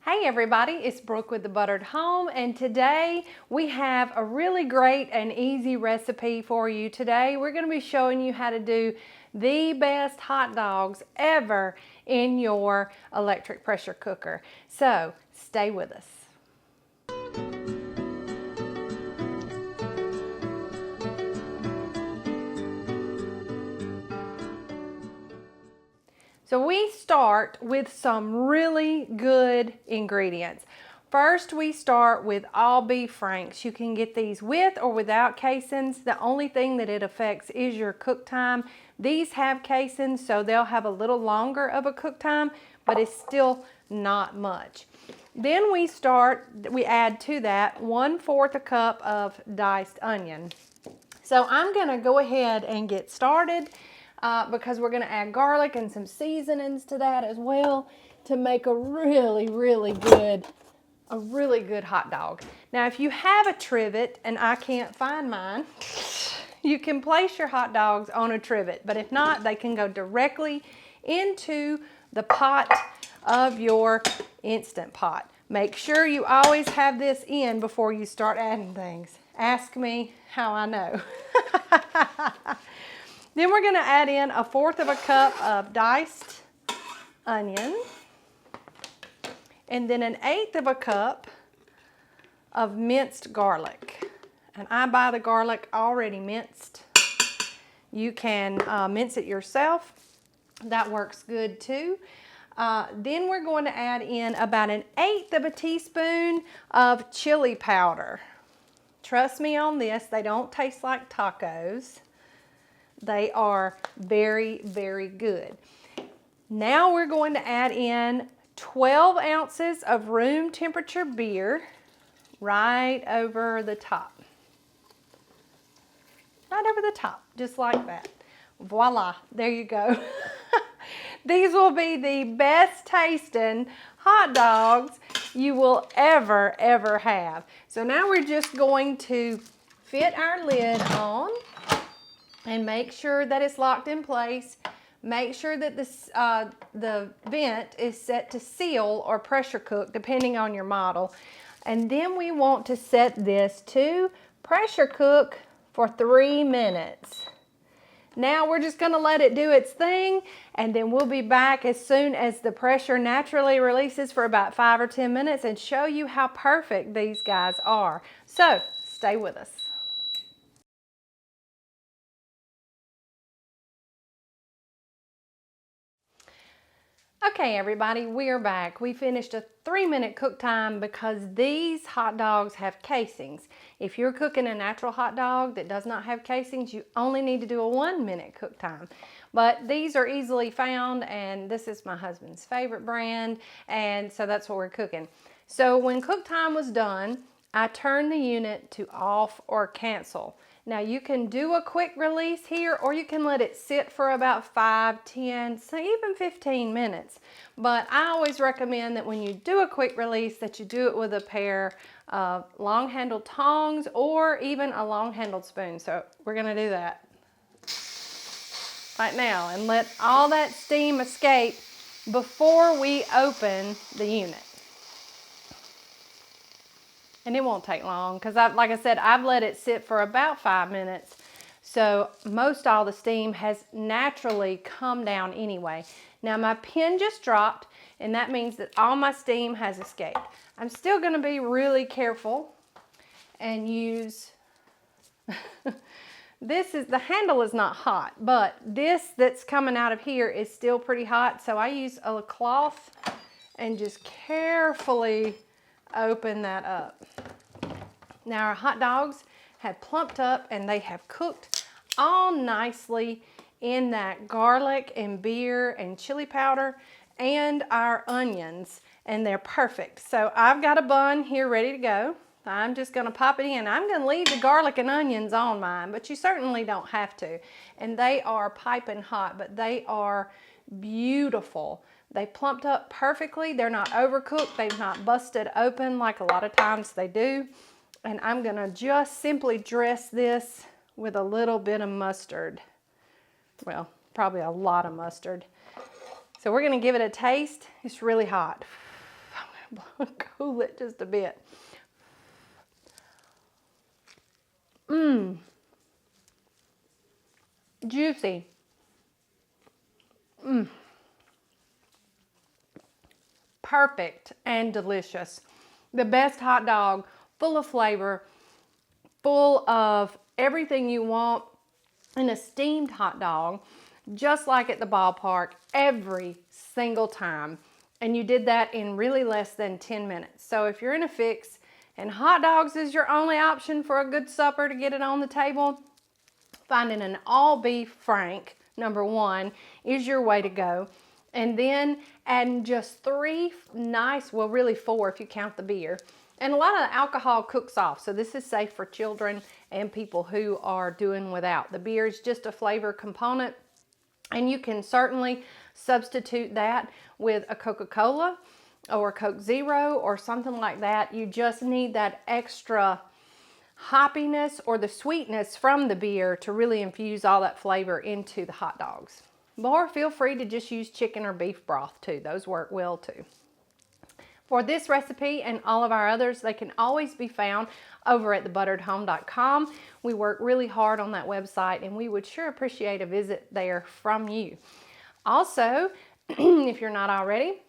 Hey everybody, it's Brooke with The Buttered Home, and today we have a really great and easy recipe for you. Today we're going to be showing you how to do the best hot dogs ever in your electric pressure cooker. So stay with us. So we start with some really good ingredients. First, we start with all beef franks. You can get these with or without casings. The only thing that it affects is your cook time. These have casings, so they'll have a little longer of a cook time, but it's still not much. Then we add to that 1/4 a cup of diced onion. So I'm gonna go ahead and get started. Because we're going to add garlic and some seasonings to that as well to make a really good hot dog. Now if you have a trivet, and I can't find mine, you can place your hot dogs on a trivet, but if not, they can go directly into the pot of your Instant Pot. Make sure you always have this in before you start adding things. Ask me how I know. Then we're going to add in 1/4 cup of diced onion, and then 1/8 cup of minced garlic. And I buy the garlic already minced. You can mince it yourself. That works good too. Then we're going to add in about 1/8 teaspoon of chili powder. Trust me on this, they don't taste like tacos. They are very good. Now we're going to add in 12 ounces of room temperature beer right over the top. Right over the top, just like that. Voila, there you go. These will be the best tasting hot dogs you will ever have. So now we're just going to fit our lid on and make sure that it's locked in place. Make sure that the vent is set to seal or pressure cook, depending on your model. And then we want to set this to pressure cook for 3 minutes. Now we're just gonna let it do its thing, and then we'll be back as soon as the pressure naturally releases for about 5 or 10 minutes and show you how perfect these guys are. So stay with us. Okay everybody, we are back. We finished a 3-minute cook time because these hot dogs have casings. If you're cooking a natural hot dog that does not have casings, you only need to do a 1-minute cook time. But these are easily found, and this is my husband's favorite brand, and so that's what we're cooking. So when cook time was done, I turned the unit to off or cancel. Now you can do a quick release here, or you can let it sit for about 5, 10, so even 15 minutes. But I always recommend that when you do a quick release that you do it with a pair of long-handled tongs or even a long-handled spoon. So we're gonna do that right now and let all that steam escape before we open the unit. And it won't take long because, like I said, I've let it sit for about 5 minutes. So most all the steam has naturally come down anyway. Now my pin just dropped, and that means that all my steam has escaped. I'm still going to be really careful and use, the handle is not hot, but this that's coming out of here is still pretty hot. So I use a cloth and just carefully open that up. Now our hot dogs have plumped up and they have cooked all nicely in that garlic and beer and chili powder and our onions, and they're perfect. So I've got a bun here ready to go. I'm just gonna pop it in. I'm gonna leave the garlic and onions on mine, but you certainly don't have to. And they are piping hot, but they are beautiful. They plumped up perfectly. They're not overcooked. They've not busted open like a lot of times they do. And I'm gonna just simply dress this with a little bit of mustard. Well, probably a lot of mustard. So we're gonna give it a taste. It's really hot. I'm gonna cool it just a bit. Juicy. Perfect and delicious. The best hot dog, full of flavor, full of everything you want in a steamed hot dog, just like at the ballpark every single time. And you did that in really less than 10 minutes. So if you're in a fix and hot dogs is your only option for a good supper to get it on the table, finding an all beef Frank, number one, is your way to go. And then adding just 3 nice, well really 4 if you count the beer. And a lot of the alcohol cooks off, so this is safe for children and people who are doing without. The beer is just a flavor component, and you can certainly substitute that with a Coca-Cola or a Coke Zero or something like that. You just need that extra hoppiness or the sweetness from the beer to really infuse all that flavor into the hot dogs. Or feel free to just use chicken or beef broth too. Those work well too. For this recipe and all of our others, they can always be found over at thebutteredhome.com. We work really hard on that website, and we would sure appreciate a visit there from you. Also, if you're not already,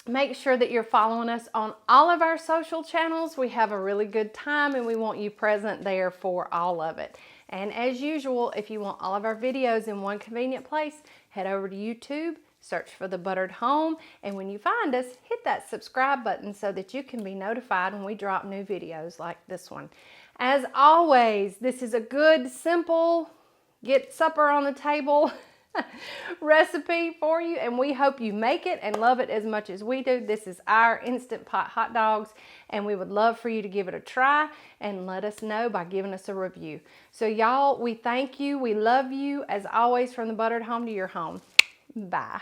make sure that you're following us on all of our social channels. We have a really good time, and we want you present there for all of it. And as usual, if you want all of our videos in one convenient place, head over to YouTube, search for The Buttered Home, and when you find us, hit that subscribe button so that you can be notified when we drop new videos like this one. As always, this is a good, simple, get supper on the table recipe for you, and we hope you make it and love it as much as we do. This is our Instant Pot hot dogs, and we would love for you to give it a try and let us know by giving us a review. So y'all, we thank you, we love you, as always, from the Buttered Home to your home. Bye.